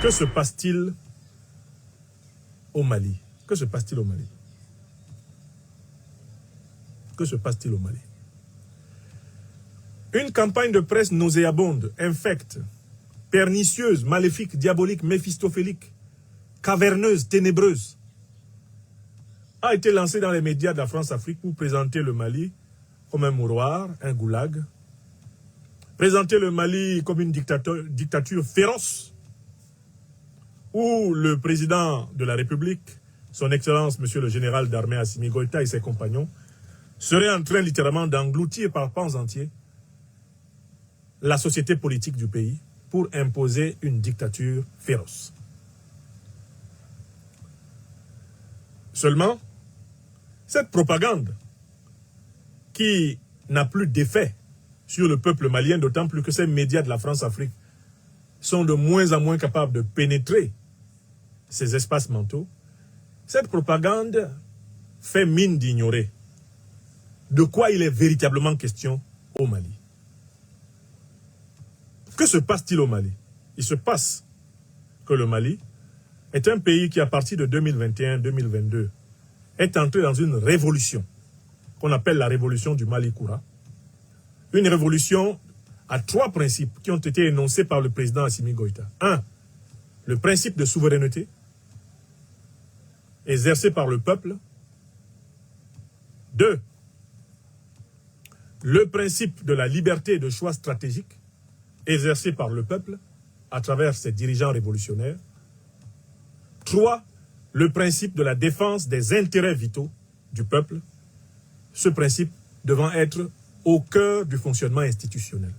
Que se passe-t-il au Mali? Que se passe-t-il au Mali? Que se passe-t-il au Mali? Une campagne de presse nauséabonde, infecte, pernicieuse, maléfique, diabolique, méphistophélique, caverneuse, ténébreuse, a été lancée dans les médias de la France-Afrique pour présenter le Mali comme un mouroir, un goulag, présenter le Mali comme une dictature féroce, où le président de la République, son Excellence, Monsieur le Général d'armée Assimi Goïta et ses compagnons, seraient en train littéralement d'engloutir par pans entiers la société politique du pays pour imposer une dictature féroce. Seulement, cette propagande qui n'a plus d'effet sur le peuple malien, d'autant plus que ces médias de la France-Afrique sont de moins en moins capables de pénétrer ces espaces mentaux, cette propagande fait mine d'ignorer de quoi il est véritablement question au Mali. Que se passe-t-il au Mali? Il se passe que le Mali est un pays qui, à partir de 2021-2022, est entré dans une révolution qu'on appelle la révolution du Mali Koura. Une révolution à 3 principes qui ont été énoncés par le président Assimi Goïta. 1. Le principe de souveraineté exercé par le peuple. 2. Le principe de la liberté de choix stratégique exercé par le peuple à travers ses dirigeants révolutionnaires. 3. Le principe de la défense des intérêts vitaux du peuple, ce principe devant être au cœur du fonctionnement institutionnel.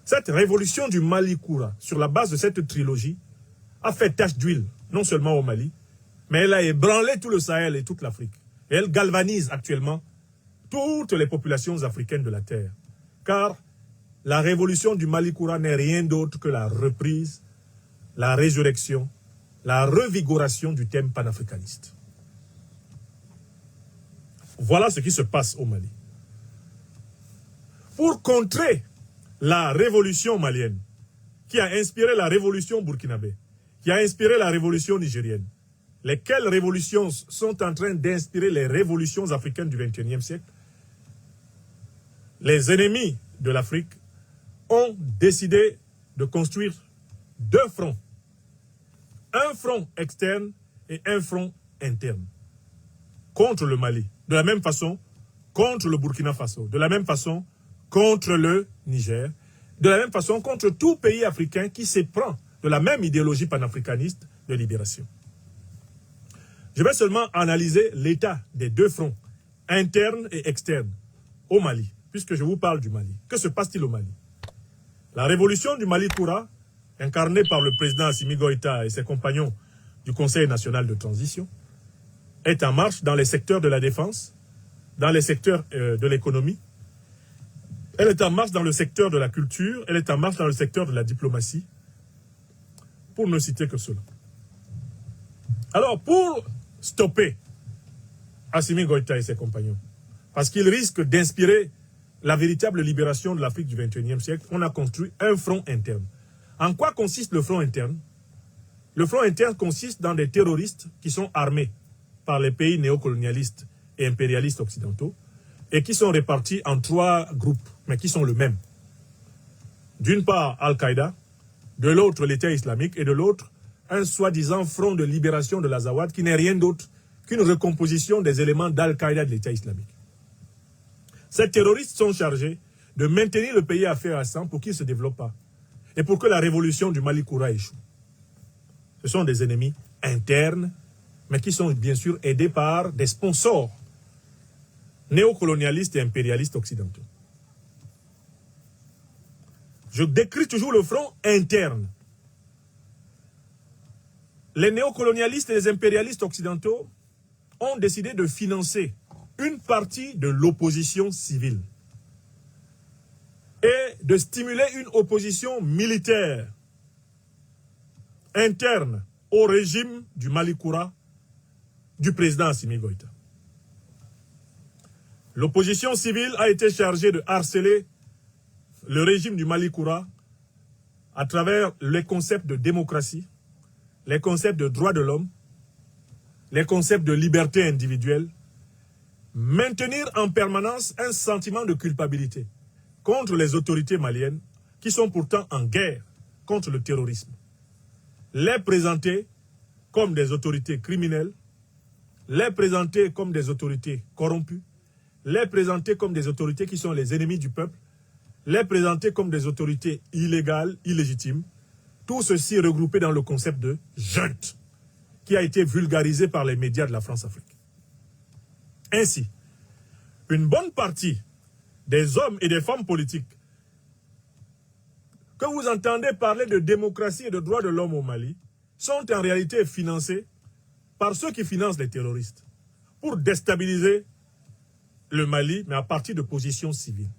Cette révolution du Mali Koura, sur la base de cette trilogie, a fait tache d'huile, non seulement au Mali, mais elle a ébranlé tout le Sahel et toute l'Afrique. Et elle galvanise actuellement toutes les populations africaines de la Terre. Car la révolution du Mali Koura n'est rien d'autre que la reprise, la résurrection, la revigoration du thème panafricaniste. Voilà ce qui se passe au Mali. Pour contrer la révolution malienne, qui a inspiré la révolution burkinabé, qui a inspiré la révolution nigérienne, lesquelles révolutions sont en train d'inspirer les révolutions africaines du XXIe siècle, les ennemis de l'Afrique ont décidé de construire 2 fronts. Un front externe et un front interne. Contre le Mali. De la même façon, contre le Burkina Faso. De la même façon, contre le Niger. De la même façon, contre tout pays africain qui s'éprend de la même idéologie panafricaniste de libération. Je vais seulement analyser l'état des 2 fronts, internes et externes, au Mali, puisque je vous parle du Mali. Que se passe-t-il au Mali? La révolution du Mali Koura, incarnée par le président Assimi Goïta et ses compagnons du Conseil national de transition, est en marche dans les secteurs de la défense, dans les secteurs de l'économie, elle est en marche dans le secteur de la culture, elle est en marche dans le secteur de la diplomatie, pour ne citer que cela. Alors, pour stopper Assimi Goïta et ses compagnons, parce qu'ils risquent d'inspirer la véritable libération de l'Afrique du XXIe siècle, on a construit un front interne. En quoi consiste le front interne? Le front interne consiste dans des terroristes qui sont armés par les pays néocolonialistes et impérialistes occidentaux et qui sont répartis en 3 groupes, mais qui sont le même. D'une part, Al-Qaïda, de l'autre, l'État islamique, et de l'autre, un soi-disant front de libération de l'Azawad qui n'est rien d'autre qu'une recomposition des éléments d'Al-Qaïda de l'État islamique. Ces terroristes sont chargés de maintenir le pays à fer à sang pour qu'il ne se développe pas et pour que la révolution du Mali Koura échoue. Ce sont des ennemis internes, mais qui sont bien sûr aidés par des sponsors néocolonialistes et impérialistes occidentaux. Je décris toujours le front interne. Les néocolonialistes et les impérialistes occidentaux ont décidé de financer une partie de l'opposition civile et de stimuler une opposition militaire interne au régime du Mali Koura du président Assimi Goïta. L'opposition civile a été chargée de harceler le régime du Mali Koura à travers les concepts de démocratie, les concepts de droits de l'homme, les concepts de liberté individuelle, maintenir en permanence un sentiment de culpabilité contre les autorités maliennes qui sont pourtant en guerre contre le terrorisme. Les présenter comme des autorités criminelles, les présenter comme des autorités corrompues, les présenter comme des autorités qui sont les ennemis du peuple, les présenter comme des autorités illégales, illégitimes, tout ceci regroupé dans le concept de junte, qui a été vulgarisé par les médias de la France-Afrique. Ainsi, une bonne partie des hommes et des femmes politiques que vous entendez parler de démocratie et de droits de l'homme au Mali sont en réalité financés par ceux qui financent les terroristes pour déstabiliser le Mali, mais à partir de positions civiles.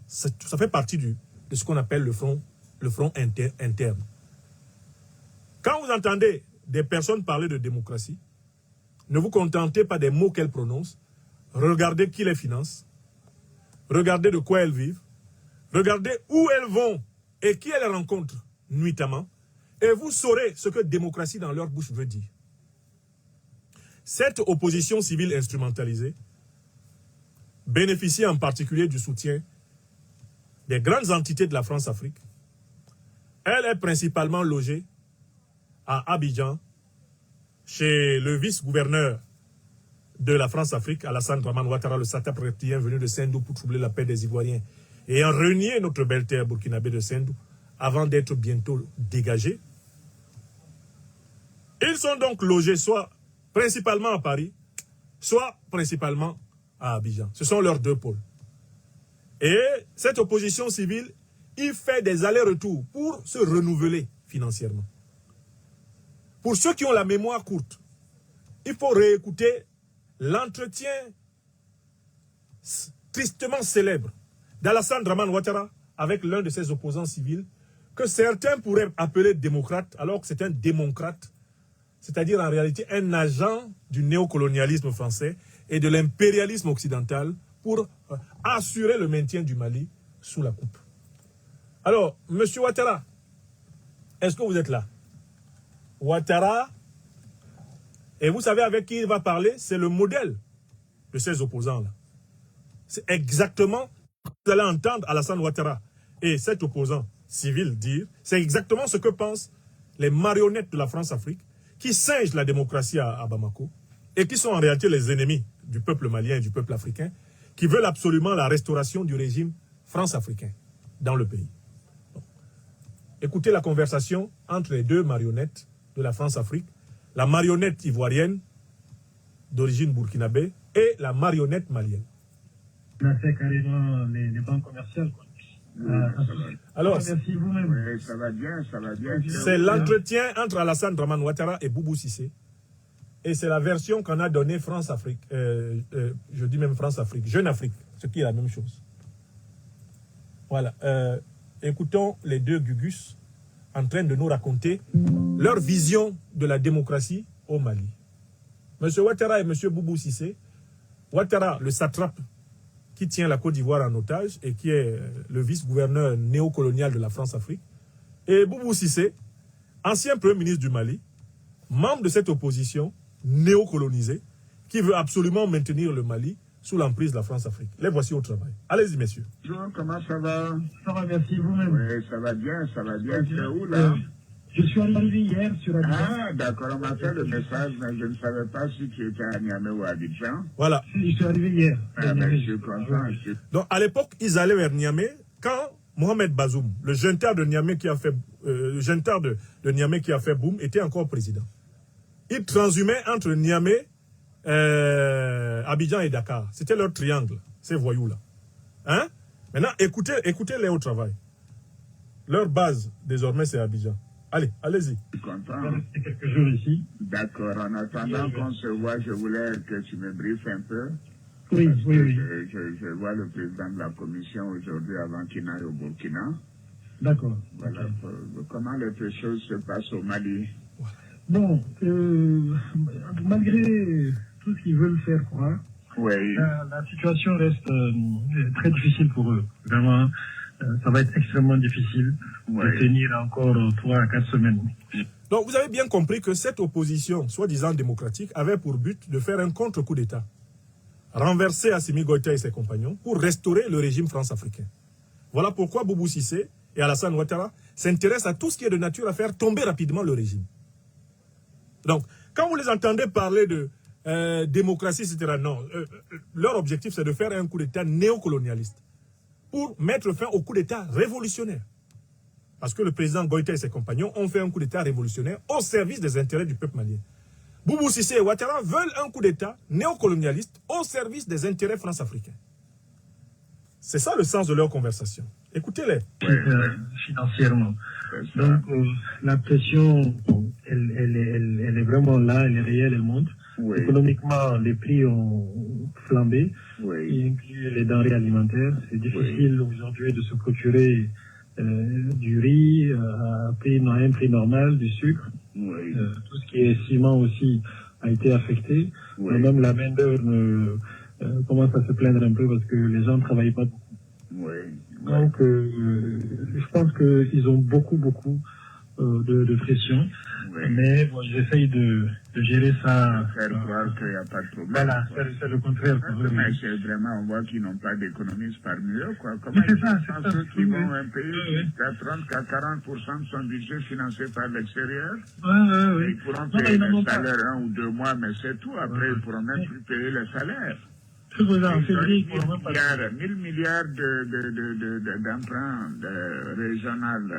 Ça fait partie de ce qu'on appelle le front interne. Quand vous entendez des personnes parler de démocratie, ne vous contentez pas des mots qu'elles prononcent, regardez qui les finance, regardez de quoi elles vivent, regardez où elles vont et qui elles rencontrent nuitamment, et vous saurez ce que démocratie dans leur bouche veut dire. Cette opposition civile instrumentalisée bénéficie en particulier du soutien des grandes entités de la France-Afrique. Elle est principalement logée à Abidjan, chez le vice-gouverneur de la France-Afrique, Alassane Dramane Ouattara, le satrape reptilien venu de Sendou pour troubler la paix des Ivoiriens et en renier notre belle terre burkinabé de Sendou avant d'être bientôt dégagés. Ils sont donc logés soit principalement à Paris, soit principalement à Abidjan. Ce sont leurs deux pôles. Et cette opposition civile, il fait des allers-retours pour se renouveler financièrement. Pour ceux qui ont la mémoire courte, il faut réécouter l'entretien tristement célèbre d'Alassane Dramane Ouattara avec l'un de ses opposants civils que certains pourraient appeler démocrate alors que c'est un démocrate, c'est-à-dire en réalité un agent du néocolonialisme français et de l'impérialisme occidental pour assurer le maintien du Mali sous la coupe. Alors, M. Ouattara, est-ce que vous êtes là? Ouattara, et vous savez avec qui il va parler, c'est le modèle de ces opposants-là. C'est exactement, vous allez entendre Alassane Ouattara et cet opposant civil dire, c'est exactement ce que pensent les marionnettes de la France-Afrique qui singent la démocratie à Bamako et qui sont en réalité les ennemis du peuple malien et du peuple africain qui veulent absolument la restauration du régime france-africain dans le pays. Donc, écoutez la conversation entre les deux marionnettes de la France-Afrique, la marionnette ivoirienne d'origine burkinabé et la marionnette malienne. On a fait carrément les banques commerciales, quoi. Alors, merci vous-même. Oui, ça va bien, ça va bien. C'est l'entretien entre Alassane Dramane Ouattara et Boubou Cissé. Et c'est la version qu'on a donnée France-Afrique. Je dis même France-Afrique, Jeune Afrique, ce qui est la même chose. Voilà. Écoutons les deux Gugus en train de nous raconter leur vision de la démocratie au Mali. M. Ouattara et M. Boubou Cissé, Ouattara, le satrape qui tient la Côte d'Ivoire en otage et qui est le vice-gouverneur néocolonial de la France-Afrique, et Boubou Cissé, ancien premier ministre du Mali, membre de cette opposition néocolonisée qui veut absolument maintenir le Mali sous l'emprise de la France-Afrique. Les voici au travail. Allez-y, messieurs. Bonjour, comment ça va? Ça va, merci vous-même. Oui, ça va bien, ça va bien. C'est où, là? Je suis arrivé hier sur Abidjan. Ah, d'accord, on m'a fait le message, mais je ne savais pas si tu étais à Niamey ou à Abidjan. Voilà. Je suis arrivé hier. Ah, ben, je suis content. Donc, à l'époque, ils allaient vers Niamey quand Mohamed Bazoum, le junteur de Niamey qui a fait, Niamey qui a fait boum, était encore président. Il transhumait entre Niamey, Abidjan et Dakar. C'était leur triangle, ces voyous-là. Hein? Maintenant, écoutez-les au travail. Leur base, désormais, c'est Abidjan. Allez, allez-y. Je suis content. C'est quelques jours ici. D'accord, en attendant qu'on se voit, je voulais que tu me briefes un peu. Oui, Parce oui, que oui. Je vois le président de la commission aujourd'hui avant qu'il n'aille au Burkina. D'accord. Voilà, Okay. comment les choses se passent au Mali? Bon, malgré tout ce qu'ils veulent faire croire, Oui. la situation reste très difficile pour eux. Vraiment, ça va être extrêmement difficile de tenir encore 3 à 4 semaines. Donc vous avez bien compris que cette opposition, soi-disant démocratique, avait pour but de faire un contre-coup d'État, renverser Assimi Goïta et ses compagnons pour restaurer le régime france-africain. Voilà pourquoi Boubou Cissé et Alassane Ouattara s'intéressent à tout ce qui est de nature à faire tomber rapidement le régime. Donc, quand vous les entendez parler de démocratie, etc., non. Leur objectif, c'est de faire un coup d'État néocolonialiste pour mettre fin au coup d'État révolutionnaire. Parce que le président Goïta et ses compagnons ont fait un coup d'État révolutionnaire au service des intérêts du peuple malien. Boubou Cissé et Ouattara veulent un coup d'État néocolonialiste au service des intérêts france-africains. C'est ça le sens de leur conversation. Écoutez-les. Financièrement. Donc, la pression, elle est vraiment là, elle est réelle, elle monte. Économiquement, les prix ont flambé, y inclut les denrées alimentaires. C'est difficile aujourd'hui de se procurer du riz à un prix normal, du sucre. Tout ce qui est ciment aussi a été affecté. Même la main-d'œuvre commence à se plaindre un peu parce que les gens ne travaillent pas beaucoup. Donc, je pense qu'ils ont beaucoup de pression. Mais bon, ils essayent de gérer ça. Faire croire qu'il n'y a pas de problème. Voilà, c'est le contraire. Mais c'est vraiment, on voit qu'ils n'ont pas d'économistes parmi eux, quoi. Comment ils font ceux qui vont un pays à 30 à 40% de son budget financé par l'extérieur? Ils pourront payer le salaire 1 ou 2 mois, mais c'est tout. Après, ils ne pourront même plus payer le salaire. Ils ont 1000 milliards d'emprunts régionaux.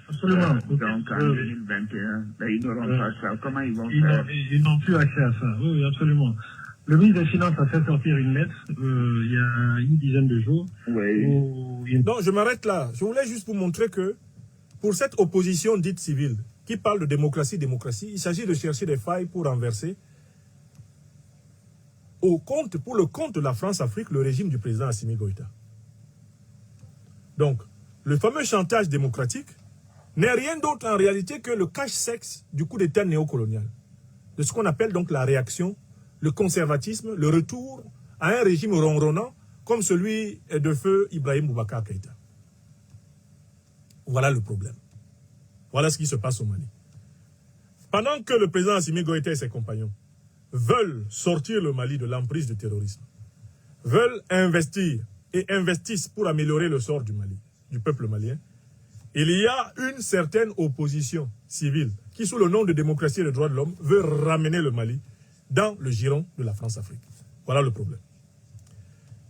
Absolument. Donc en 2021, ils n'auront pas ça. Comment ils vont faire? Ils n'ont plus accès à ça. Oui, absolument. Le ministre des Finances a fait sortir une lettre il y a une dizaine de jours. Non, je m'arrête là. Je voulais juste vous montrer que pour cette opposition dite civile, qui parle de démocratie, il s'agit de chercher des failles pour renverser pour le compte de la France-Afrique, le régime du président Assimi Goïta. Donc, le fameux chantage démocratique n'est rien d'autre en réalité que le cache-sexe du coup d'État néocolonial, de ce qu'on appelle donc la réaction, le conservatisme, le retour à un régime ronronnant comme celui de feu Ibrahim Boubacar Keïta. Voilà le problème. Voilà ce qui se passe au Mali. Pendant que le président Assimi Goïta et ses compagnons veulent sortir le Mali de l'emprise du terrorisme, veulent investir et investissent pour améliorer le sort du Mali, du peuple malien, il y a une certaine opposition civile qui, sous le nom de démocratie et de droits de l'homme, veut ramener le Mali dans le giron de la France-Afrique. Voilà le problème.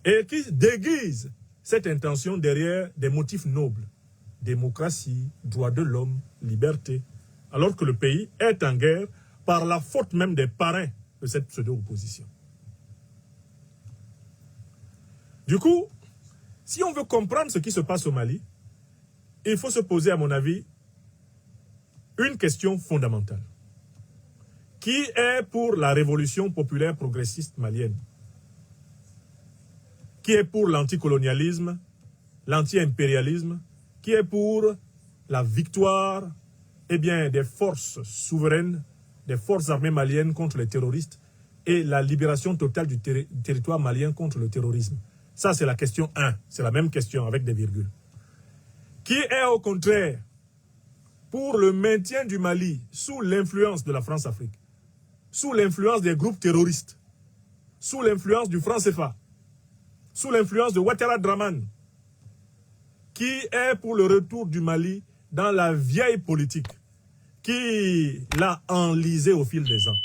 Et qui déguise cette intention derrière des motifs nobles. Démocratie, droits de l'homme, liberté. Alors que le pays est en guerre par la faute même des parrains de cette pseudo-opposition. Du coup, si on veut comprendre ce qui se passe au Mali, il faut se poser, à mon avis, une question fondamentale. Qui est pour la révolution populaire progressiste malienne? Qui est pour l'anticolonialisme, l'anti-impérialisme? Qui est pour la victoire des forces souveraines, des forces armées maliennes contre les terroristes et la libération totale du territoire malien contre le terrorisme? Ça, c'est la question 1. C'est la même question avec des virgules. Qui est au contraire pour le maintien du Mali sous l'influence de la France-Afrique, sous l'influence des groupes terroristes, sous l'influence du franc CFA, sous l'influence de Ouattara Draman? Qui est pour le retour du Mali dans la vieille politique qui l'a enlisé au fil des ans?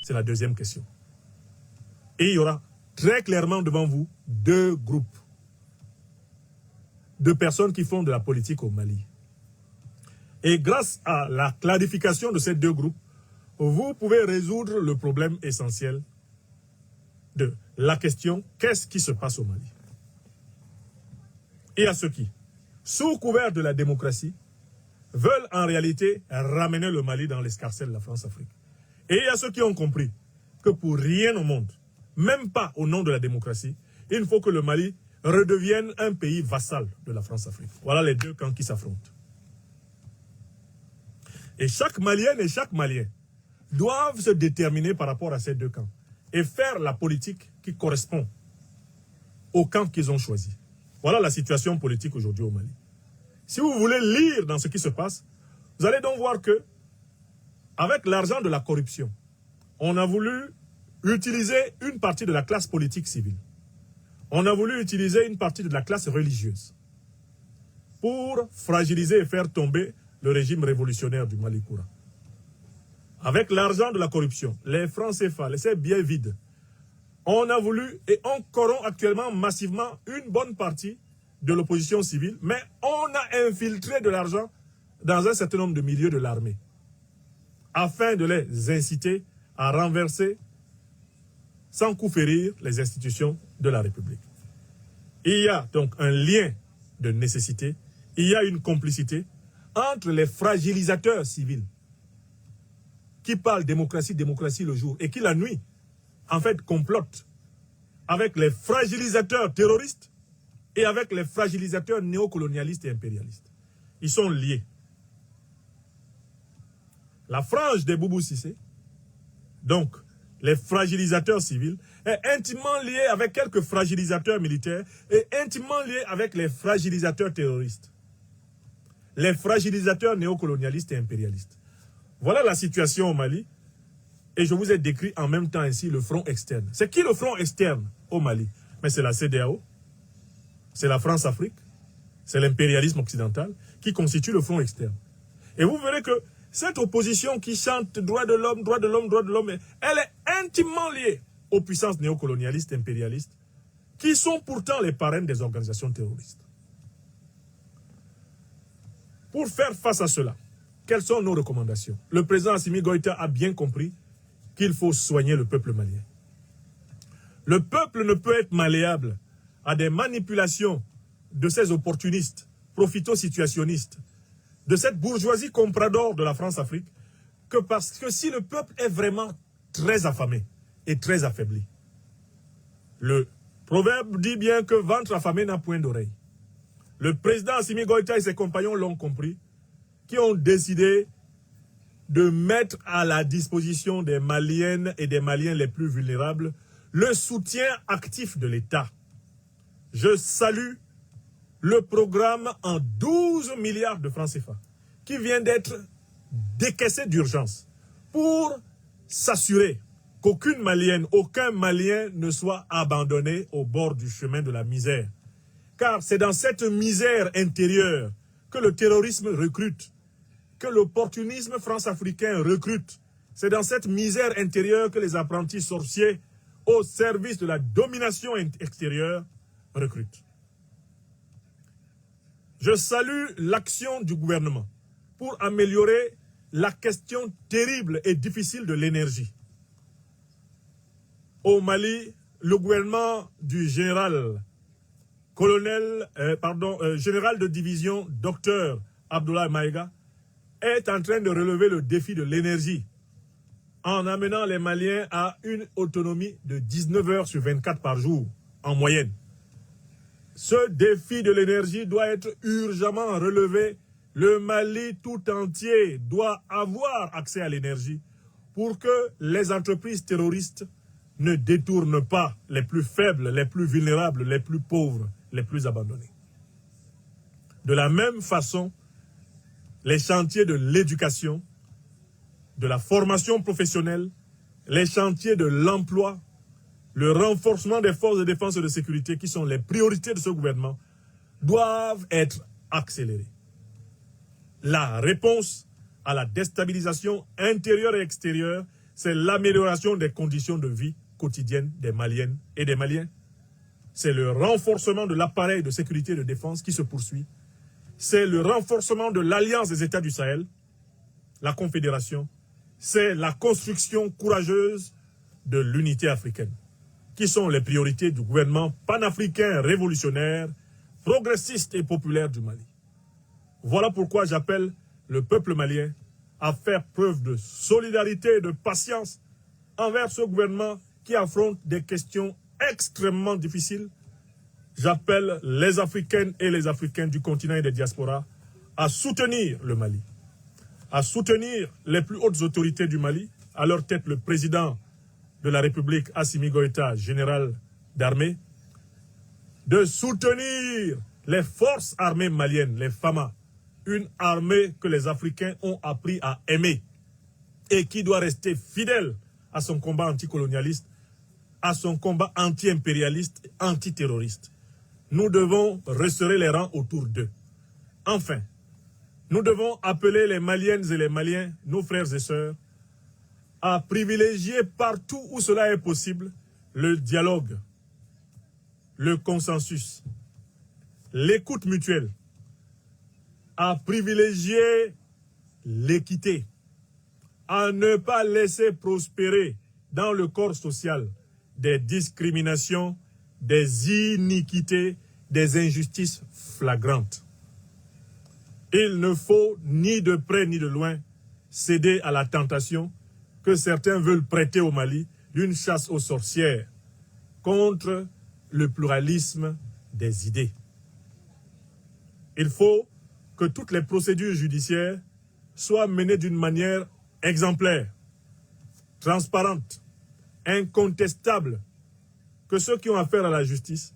C'est la deuxième question. Et il y aura très clairement devant vous 2 groupes de personnes qui font de la politique au Mali. Et grâce à la clarification de ces 2 groupes, vous pouvez résoudre le problème essentiel de la question « Qu'est-ce qui se passe au Mali ?» Et à ceux qui, sous couvert de la démocratie, veulent en réalité ramener le Mali dans l'escarcelle de la France-Afrique. Et il y a ceux qui ont compris que pour rien au monde, même pas au nom de la démocratie, il faut que le Mali redevienne un pays vassal de la France-Afrique. Voilà les 2 camps qui s'affrontent. Et chaque Malienne et chaque Malien doivent se déterminer par rapport à ces 2 camps et faire la politique qui correspond au camp qu'ils ont choisi. Voilà la situation politique aujourd'hui au Mali. Si vous voulez lire dans ce qui se passe, vous allez donc voir que, avec l'argent de la corruption, on a voulu utiliser une partie de la classe politique civile. On a voulu utiliser une partie de la classe religieuse pour fragiliser et faire tomber le régime révolutionnaire du Mali Koura. Avec l'argent de la corruption, les francs CFA, laissez bien vides. On a voulu et on corrompt actuellement massivement une bonne partie de l'opposition civile, mais on a infiltré de l'argent dans un certain nombre de milieux de l'armée, afin de les inciter à renverser sans coup férir les institutions de la République. Il y a donc un lien de nécessité, il y a une complicité entre les fragilisateurs civils qui parlent démocratie, démocratie le jour, et qui la nuit, en fait, complotent avec les fragilisateurs terroristes et avec les fragilisateurs néocolonialistes et impérialistes. Ils sont liés. La frange des Boubou Cissé, donc les fragilisateurs civils, est intimement liée avec quelques fragilisateurs militaires et intimement liée avec les fragilisateurs terroristes, les fragilisateurs néocolonialistes et impérialistes. Voilà la situation au Mali. Et je vous ai décrit en même temps ici le front externe. C'est qui le front externe au Mali? Mais c'est la CEDEAO, c'est la France-Afrique, c'est l'impérialisme occidental qui constitue le front externe. Et vous verrez que cette opposition qui chante droit de l'homme, droit de l'homme, droit de l'homme, elle est intimement liée aux puissances néocolonialistes, impérialistes, qui sont pourtant les parraines des organisations terroristes. Pour faire face à cela, quelles sont nos recommandations? Le président Assimi Goïta a bien compris qu'il faut soigner le peuple malien. Le peuple ne peut être malléable à des manipulations de ces opportunistes, profito-situationnistes, de cette bourgeoisie comprador de la France-Afrique, que parce que si le peuple est vraiment très affamé et très affaibli, le proverbe dit bien que ventre affamé n'a point d'oreille. Le président Assimi Goïta et ses compagnons l'ont compris, qui ont décidé de mettre à la disposition des Maliennes et des Maliens les plus vulnérables le soutien actif de l'État. Je salue le programme en 12 milliards de francs CFA qui vient d'être décaissé d'urgence pour s'assurer qu'aucune Malienne, aucun Malien ne soit abandonné au bord du chemin de la misère. Car c'est dans cette misère intérieure que le terrorisme recrute, que l'opportunisme france-africain recrute. C'est dans cette misère intérieure que les apprentis sorciers au service de la domination extérieure recrutent. Je salue l'action du gouvernement pour améliorer la question terrible et difficile de l'énergie. Au Mali, le gouvernement du général général de division, docteur Abdoulaye Maïga, est en train de relever le défi de l'énergie en amenant les Maliens à une autonomie de 19 heures sur 24 par jour, en moyenne. Ce défi de l'énergie doit être urgemment relevé. Le Mali tout entier doit avoir accès à l'énergie pour que les entreprises terroristes ne détournent pas les plus faibles, les plus vulnérables, les plus pauvres, les plus abandonnés. De la même façon, les chantiers de l'éducation, de la formation professionnelle, les chantiers de l'emploi, le renforcement des forces de défense et de sécurité, qui sont les priorités de ce gouvernement, doivent être accélérés. La réponse à la déstabilisation intérieure et extérieure, c'est l'amélioration des conditions de vie quotidiennes des Maliennes et des Maliens. C'est le renforcement de l'appareil de sécurité et de défense qui se poursuit. C'est le renforcement de l'Alliance des États du Sahel, la Confédération. C'est la construction courageuse de l'unité africaine, qui sont les priorités du gouvernement panafricain révolutionnaire, progressiste et populaire du Mali. Voilà pourquoi j'appelle le peuple malien à faire preuve de solidarité et de patience envers ce gouvernement qui affronte des questions extrêmement difficiles. J'appelle les Africaines et les Africains du continent et des diasporas à soutenir le Mali, à soutenir les plus hautes autorités du Mali, à leur tête le président de la République, Assimi Goïta, général d'armée, de soutenir les forces armées maliennes, les FAMA, une armée que les Africains ont appris à aimer et qui doit rester fidèle à son combat anticolonialiste, à son combat anti-impérialiste et antiterroriste. Nous devons resserrer les rangs autour d'eux. Enfin, nous devons appeler les Maliennes et les Maliens, nos frères et sœurs, à privilégier partout où cela est possible le dialogue, le consensus, l'écoute mutuelle, à privilégier l'équité, à ne pas laisser prospérer dans le corps social des discriminations, des iniquités, des injustices flagrantes. Il ne faut ni de près ni de loin céder à la tentation que certains veulent prêter au Mali d'une chasse aux sorcières contre le pluralisme des idées. Il faut que toutes les procédures judiciaires soient menées d'une manière exemplaire, transparente, incontestable, que ceux qui ont affaire à la justice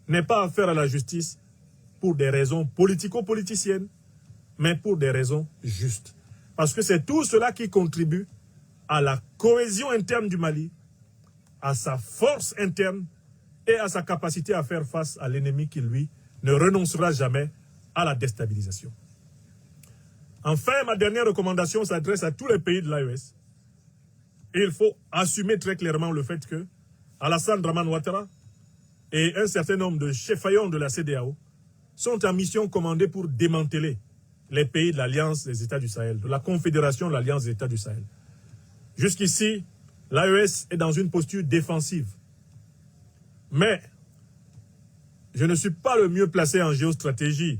n'aient pas affaire à la justice pour des raisons politico-politiciennes, mais pour des raisons justes. Parce que c'est tout cela qui contribue à la cohésion interne du Mali, à sa force interne et à sa capacité à faire face à l'ennemi qui, lui, ne renoncera jamais à la déstabilisation. Enfin, ma dernière recommandation s'adresse à tous les pays de l'AES. Il faut assumer très clairement le fait que Alassane Dramane Ouattara et un certain nombre de chefs-faillons de la CEDEAO sont en mission commandée pour démanteler les pays de l'Alliance des États du Sahel, de la Confédération de l'Alliance des États du Sahel. Jusqu'ici, l'AES est dans une posture défensive. Mais je ne suis pas le mieux placé en géostratégie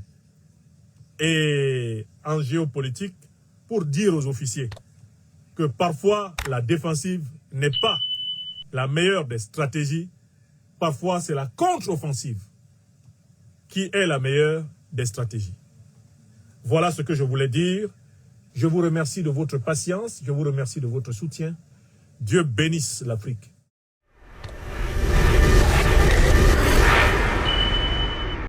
et en géopolitique pour dire aux officiers que parfois la défensive n'est pas la meilleure des stratégies, parfois c'est la contre-offensive qui est la meilleure des stratégies. Voilà ce que je voulais dire. Je vous remercie de votre patience, je vous remercie de votre soutien. Dieu bénisse l'Afrique.